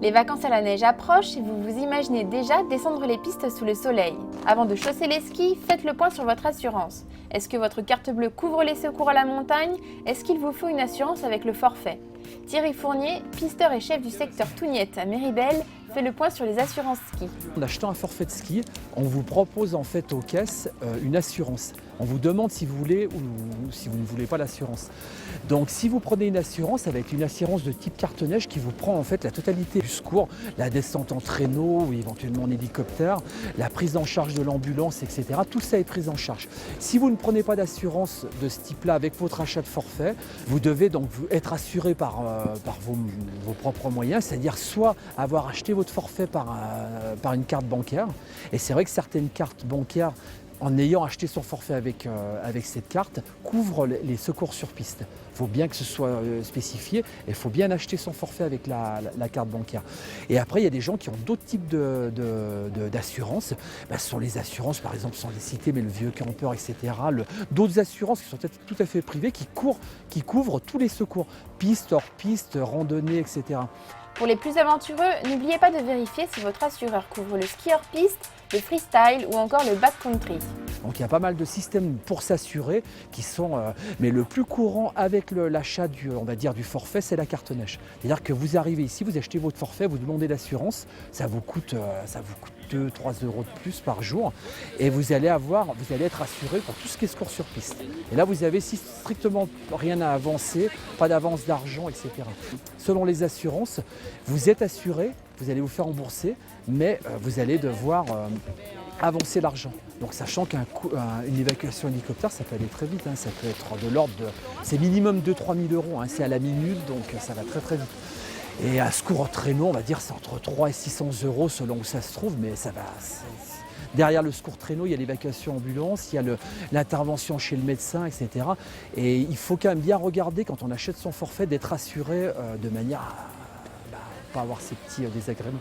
Les vacances à la neige approchent et vous vous imaginez déjà descendre les pistes sous le soleil. Avant de chausser les skis, faites le point sur votre assurance. Est-ce que votre carte bleue couvre les secours à la montagne? Est-ce qu'il vous faut une assurance avec le forfait? Thierry Fournier, pisteur et chef du secteur Tougnette à Méribel, fait le point sur les assurances ski. En achetant un forfait de ski, on vous propose en fait aux caisses une assurance. On vous demande si vous voulez ou si vous ne voulez pas l'assurance. Donc si vous prenez une assurance, ça va être une assurance de type carte neige qui vous prend en fait la totalité du secours, la descente en traîneau ou éventuellement en hélicoptère, la prise en charge de l'ambulance, etc. Tout ça est pris en charge. Si vous ne prenez pas d'assurance de ce type-là avec votre achat de forfait, vous devez donc être assuré par vos propres moyens, c'est-à-dire soit avoir acheté votre forfait par une carte bancaire, et c'est vrai que certaines cartes bancaires, en ayant acheté son forfait avec cette carte, couvrent les secours sur piste. Il faut bien que ce soit spécifié et il faut bien acheter son forfait avec la carte bancaire. Et après, il y a des gens qui ont d'autres types d'assurances. Ce sont les assurances, par exemple, sans les citer, mais le vieux campeur, etc. D'autres assurances qui sont peut-être tout à fait privées, qui couvrent tous les secours, piste, hors piste, randonnée, etc. Pour les plus aventureux, n'oubliez pas de vérifier si votre assureur couvre le ski hors piste, le freestyle ou encore le backcountry. Donc il y a pas mal de systèmes pour s'assurer qui sont... mais le plus courant avec l'achat du forfait, c'est la carte neige. C'est-à-dire que vous arrivez ici, vous achetez votre forfait, vous demandez l'assurance, ça vous coûte 2-3 euros de plus par jour et vous allez être assuré pour tout ce qui est secours sur piste. Et là vous avez strictement rien à avancer, pas d'avance d'argent, etc. Selon les assurances, vous êtes assuré, vous allez vous faire rembourser, mais vous allez devoir avancer l'argent. Donc sachant qu'une évacuation hélicoptère, ça peut aller très vite, ça peut être de l'ordre de... C'est minimum 2-3 000 euros, c'est à la minute, donc ça va très très vite. Et un secours en traîneau, on va dire, c'est entre 3 et 600 euros selon où ça se trouve, mais ça va... Derrière le secours traîneau, il y a l'évacuation ambulance, il y a l'intervention chez le médecin, etc. Et il faut quand même bien regarder, quand on achète son forfait, d'être assuré de manière à ne pas avoir ces petits désagréments.